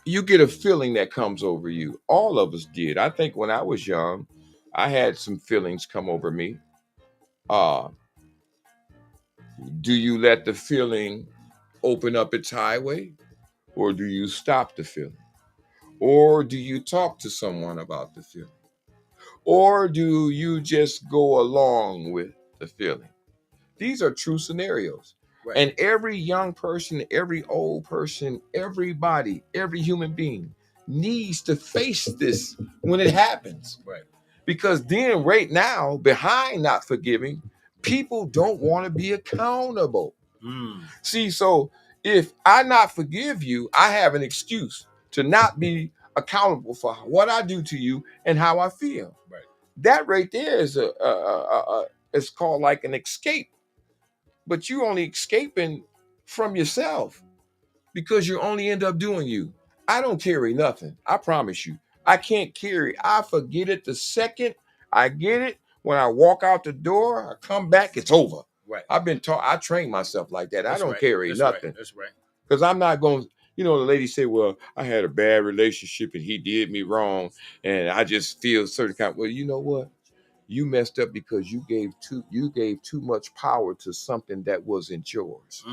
you get a feeling that comes over you. All of us did. I think when I was young, I had some feelings come over me. Do you let the feeling open up its highway, or do you stop the feeling? Or do you talk to someone about the feeling? Or do you just go along with the feeling? These are true scenarios. Right. And every young person, every old person, everybody, every human being needs to face this when it happens. Right. Because then right now, behind not forgiving, people don't want to be accountable. See, so if I not forgive you, I have an excuse to not be accountable for what I do to you and how I feel. Right. That right there is it's called like an escape. But you only escaping from yourself because you only end up doing you. I don't carry nothing. I promise you. I can't carry. I forget it the second I get it. When I walk out the door, I come back, it's over. Right. I've been taught. I train myself like that. I don't carry nothing. That's right. Because I'm not going. The lady say, "Well, I had a bad relationship and he did me wrong, and I just feel certain kind." Well, you know what? You messed up because you gave too much power to something that wasn't yours.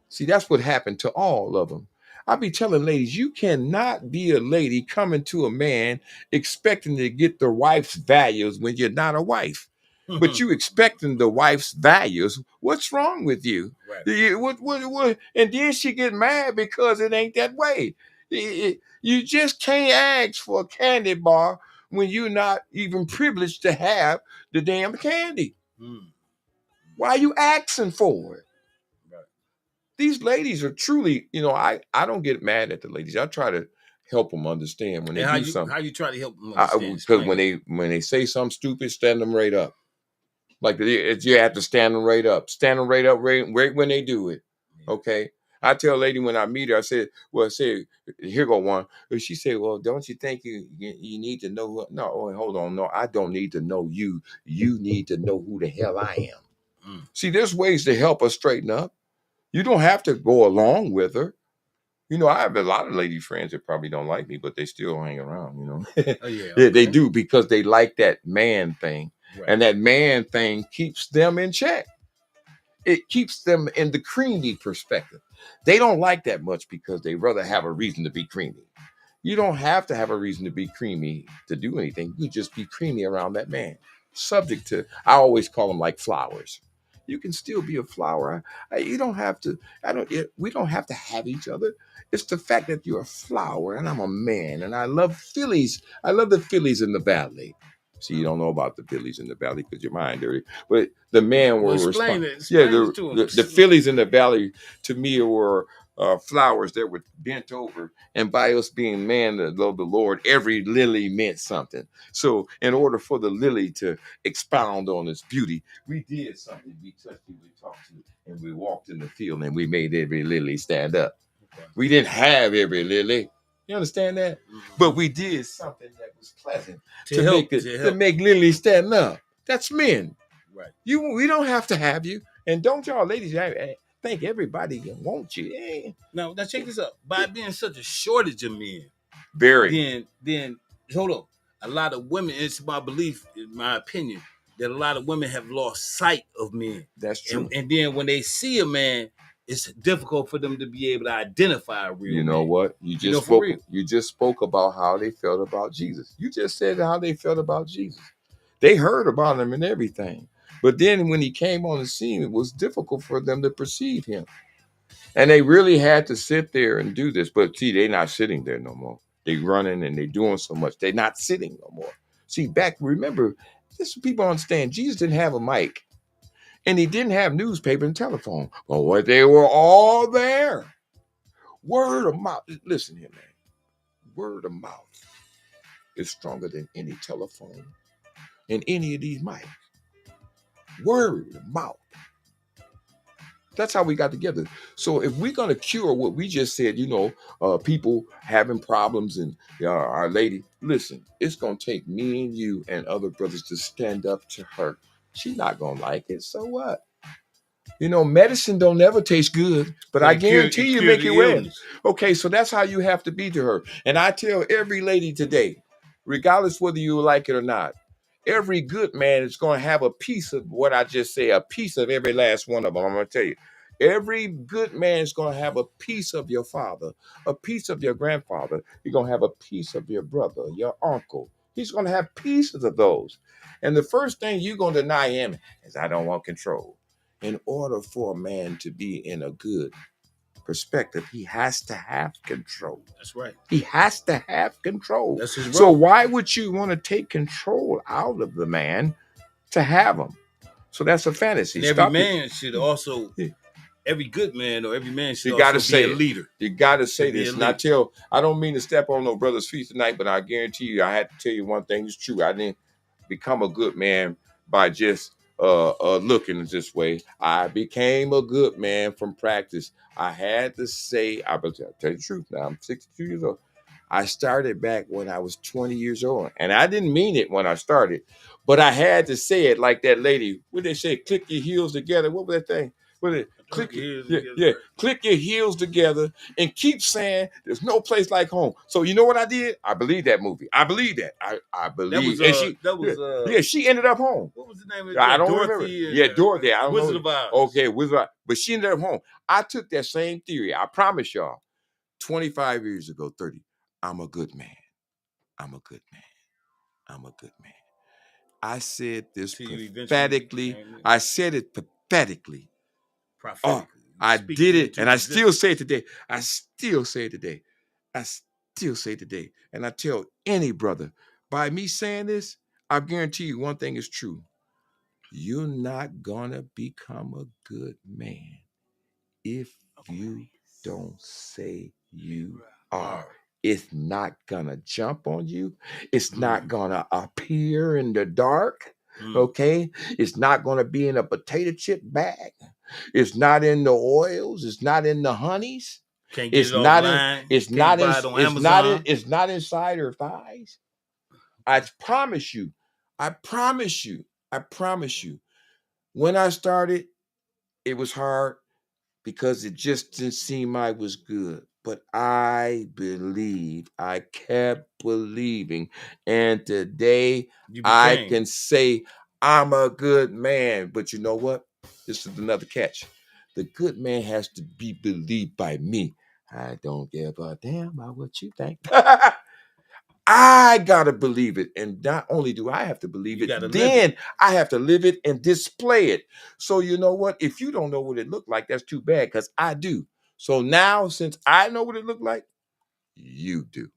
See, that's what happened to all of them. I be telling ladies, you cannot be a lady coming to a man expecting to get the wife's values when you're not a wife. But you expecting the wife's values. What's wrong with you? Right. What? And then she get mad because it ain't that way. You just can't ask for a candy bar when you're not even privileged to have the damn candy. Why are you asking for it? These ladies are truly, I don't get mad at the ladies. I try to help them understand when they do something. How you try to help them understand? Because when they say something stupid, stand them right up. Like you have to stand them right up. Stand them right up right when they do it. Okay. I tell a lady when I meet her, I said, here go one. She said, well, don't you think you need to know what? No, hold on. No, I don't need to know you. You need to know who the hell I am. See, there's ways to help her straighten up. You don't have to go along with her. You know, I have a lot of lady friends that probably don't like me, but they still hang around, you know. Oh yeah, Yeah, they okay. do because they like that man thing. Right. And that man thing keeps them in check. It keeps them in the creamy perspective. They don't like that much because they rather have a reason to be creamy. You don't have to have a reason to be creamy to do anything. You just be creamy around that man. Subject to, I always call them like flowers. You can still be a flower. You don't have to. We don't have to have each other. It's the fact that you're a flower and I'm a man, and I love fillies. I love the fillies in the valley. See, you don't know about the fillies in the valley because your mind dirty. But the man Well, will explain respond. it. Yeah, Explain it to him. the fillies in the valley to me were flowers that were bent over, and by us being man that love the Lord, every lily meant something. So, in order for the lily to expound on its beauty, we did something. We touched it, we talked to it, and we walked in the field, and we made every lily stand up. Okay. We didn't have every lily. You understand that? But we did something that was pleasant to make lily stand up. That's men. Right. We don't have to have you, and don't y'all ladies think everybody can want you. Eh? Now check this out. By being such a shortage of men, Very. then hold on. A lot of women, it's my belief, in my opinion, that a lot of women have lost sight of men. That's true. And then when they see a man, it's difficult for them to be able to identify a real man. You know what? You just spoke about how they felt about Jesus. You just said how they felt about Jesus. They heard about him and everything. But then when he came on the scene, it was difficult for them to perceive him. And they really had to sit there and do this. But see, they're not sitting there no more. They running and they doing so much. They're not sitting no more. See, remember, this people understand, Jesus didn't have a mic. And he didn't have newspaper and telephone. But what they were all there. Word of mouth. Listen here, man. Word of mouth is stronger than any telephone and any of these mics. Word of mouth. That's how we got together. So if we're going to cure what we just said, people having problems and our lady, listen, it's going to take me and you and other brothers to stand up to her. She's not going to like it. So what? Medicine don't ever taste good, but I guarantee you make it well. Okay, so that's how you have to be to her. And I tell every lady today, regardless whether you like it or not, every good man is going to have a piece of what I just say, a piece of every last one of them. I'm going to tell you, every good man is going to have a piece of your father, a piece of your grandfather. You're going to have a piece of your brother, your uncle. He's going to have pieces of those. And the first thing you're going to deny him is, I don't want control. In order for a man to be in a good perspective, he has to have control. That's right. He has to have control. That's his role. So why would you want to take control out of the man to have him? So that's a fantasy. And every man should also, every good man or every man should also be a leader. You got to say this. And I don't mean to step on no brother's feet tonight, but I guarantee you, I had to tell you one thing is true. I didn't become a good man by just looking this way. I became a good man from practice. I had to say, I'll tell you the truth now. I'm 62 years old. I started back when I was 20 years old. And I didn't mean it when I started, but I had to say it like that lady. What they say, click your heels together. What was that thing? Click your heels together and keep saying there's no place like home. So you know what I did? I believe that movie. I believe that. I believe. She ended up home. What was the name of it? I don't remember. Dorothy. I don't know. Wizard of Oz. Okay, Wizard of Oz. But she ended up home. I took that same theory. I promise y'all. 25 years ago, 30. I'm a good man. I'm a good man. I'm a good man. I said this pathetically. I said it pathetically. Prophetically. I did it, and I still say it today. I still say it today. And I tell any brother, by me saying this, I guarantee you one thing is true. You're not gonna become a good man if you don't say you are. It's not gonna jump on you. It's not gonna appear in the dark. Okay? It's not gonna be in a potato chip bag. It's not in the oils. It's not in the honeys. It's not inside her thighs. I promise you. When I started, it was hard because it just didn't seem I was good. But I kept believing. And today You I became. can say I'm a good man. But you know what? This is another catch. The good man has to be believed by me. I don't give a damn about what you think. I gotta believe it. And not only do I have to believe You it, gotta live it. then I have to live it and display it. So you know what? If you don't know what it looked like, that's too bad, because I do. So now, since I know what it looked like, you do.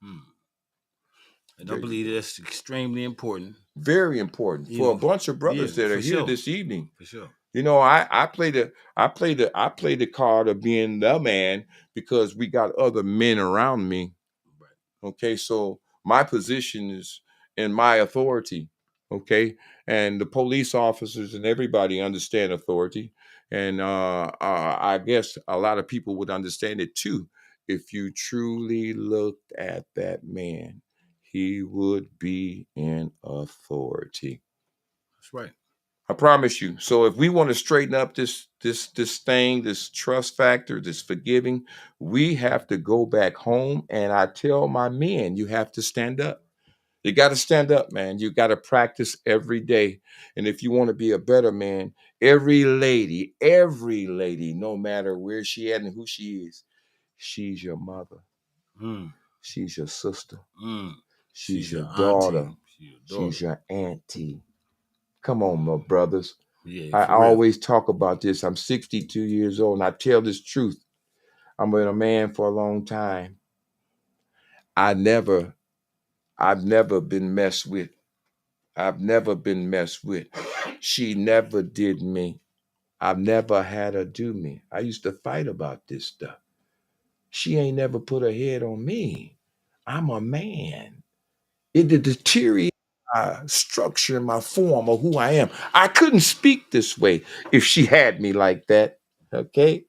And There I you believe go. that's extremely important. Very important You for a know, bunch of brothers yeah, that are for here sure. this evening. For sure. You know, I play the card of being the man because we got other men around me. Right. Okay, so my position is in my authority. Okay, and the police officers and everybody understand authority, and I guess a lot of people would understand it too if you truly looked at that man. He would be in authority. That's right. I promise you. So if we want to straighten up this thing, this trust factor, this forgiving, we have to go back home. And I tell my men, you have to stand up. You got to stand up, man. You got to practice every day. And if you want to be a better man, every lady, no matter where she at and who she is, she's your mother. Mm. She's your sister. Mm. She's your auntie. daughter. She's your daughter. She's your auntie. Come on, my brothers. Yeah, I for real. always talk about this. I'm 62 years old and I tell this truth. I've been a man for a long time. I've never been messed with. I've never been messed with. She never did me. I've never had her do me. I used to fight about this stuff. She ain't never put her head on me. I'm a man. It deteriorated my structure and my form of who I am. I couldn't speak this way if she had me like that. Okay?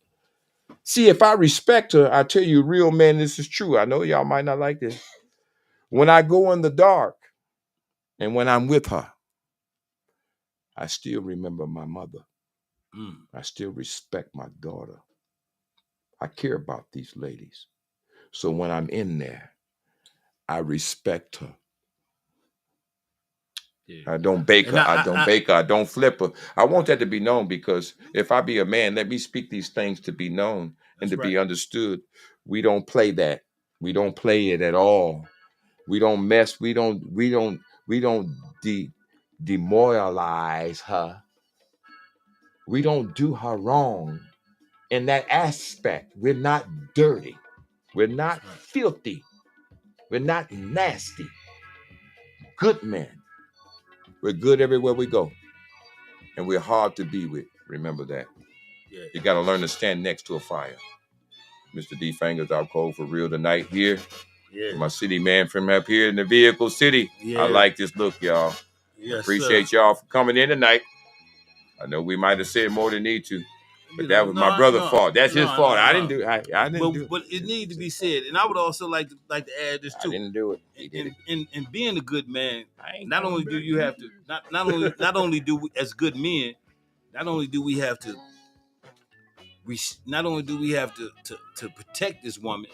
See, if I respect her, I tell you, real man, this is true. I know y'all might not like this. When I go in the dark and when I'm with her, I still remember my mother. I still respect my daughter. I care about these ladies. So when I'm in there, I respect her. Yeah. I don't bake And her. I don't bake her. I don't flip her. I want that to be known because if I be a man, let me speak these things to be known and to be understood. We don't play that. We don't play it at all. We don't mess. We don't demoralize her. We don't do her wrong in that aspect. We're not dirty. We're not filthy. We're not nasty. Good men. We're good everywhere we go. And we're hard to be with. Remember that. Yeah. You got to learn to stand next to a fire. Mr. D Fingers out cold for real tonight here. Yeah. My city man from up here in the vehicle city. Yeah. I like this look, y'all. Yes, Appreciate y'all for coming in tonight. I know we might have said more than need to, but that was my brother's fault. That's his fault. I didn't do it. I didn't do it. But it needs to be said, and I would also like to add this too. I didn't do it. He did it. In being a good man, not only do you have to not only do we, as good men, not only do we have to to protect this woman,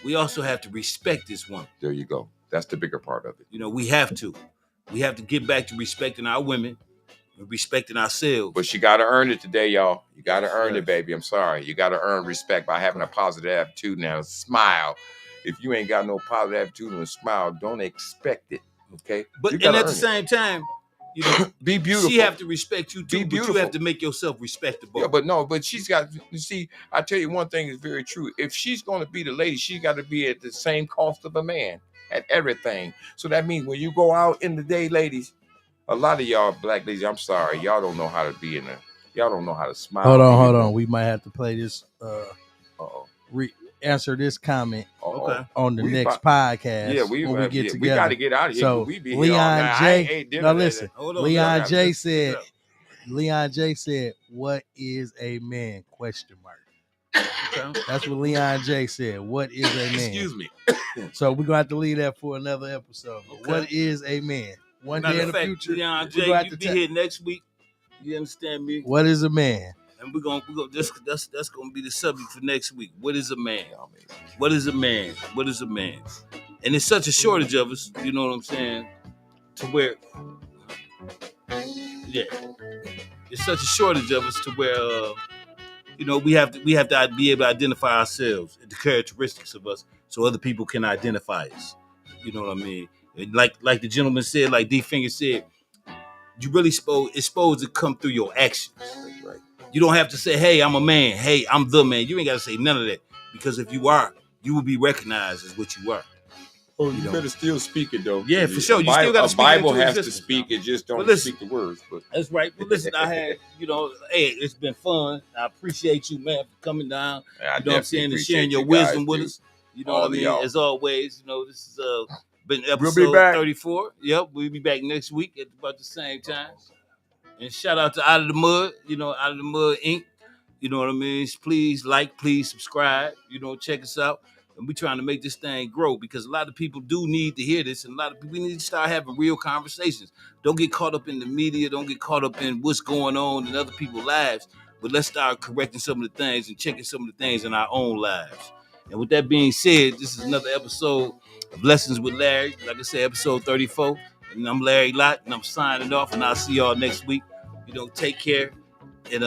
we also have to respect this woman. There you go. That's the bigger part of it. You know, we have to get back to respecting our women and respecting ourselves. But you got to earn it today, y'all. You got to earn it, baby. I'm sorry. You got to earn respect by having a positive attitude and a smile. If you ain't got no positive attitude and a smile, don't expect it. Okay? But and at the same time, you know, be beautiful. She have to respect you too, but you have to make yourself respectable. Yeah, but she's got. You see, I tell you one thing is very true. If she's going to be the lady, she got to be at the same cost of a man at everything. So that means when you go out in the day, ladies, a lot of y'all black ladies, I'm sorry, y'all don't know how to be in there. Y'all don't know how to smile. Hold on. We might have to play this. Answer this comment on the next podcast. Yeah, when we get together. We got to get out of here. So we be Leon J. Now listen. Leon J. said. Leon J. said, "What is a man?" Question mark. That's what Leon J. said. What is a man? Excuse me. So we're gonna have to leave that for another episode. But what is a man? One day in the future, Leon J. You be here next week. You understand me? What is a man? And we're gonna that's gonna be the subject for next week. What is a man? What is a man? What is a man? And there's such a shortage of us, you know what I'm saying? To where, yeah, there's such a shortage of us to where, you know, we have to be able to identify ourselves and the characteristics of us, so other people can identify us. You know what I mean? And like the gentleman said, like D Finger said, you really it's supposed to come through your actions. Right. You don't have to say, "Hey, I'm a man. Hey, I'm the man." You ain't got to say none of that, because if you are, you will be recognized as what you are. Oh, you better still speak it though. Yeah, for sure. You still got to speak it. Bible has to speak it. Just don't speak the words. But that's right. But listen, I had, you know, hey, it's been fun. I appreciate you, man, for coming down. Yeah, you know what I'm saying, and sharing your wisdom with us. You know what I mean? Y'all. As always, you know, this is been episode 34. Yep, we'll be back next week at about the same time. And shout out to Out of the Mud, you know, Out of the Mud Inc. You know what I mean? Please like, please subscribe. You know, check us out. And we're trying to make this thing grow, because a lot of people do need to hear this, and a lot of people, we need to start having real conversations. Don't get caught up in the media. Don't get caught up in what's going on in other people's lives. But let's start correcting some of the things and checking some of the things in our own lives. And with that being said, this is another episode of Lessons with Larry. Like I said, episode 34. And I'm Larry Lott, and I'm signing off, and I'll see y'all next week. You know, take care, and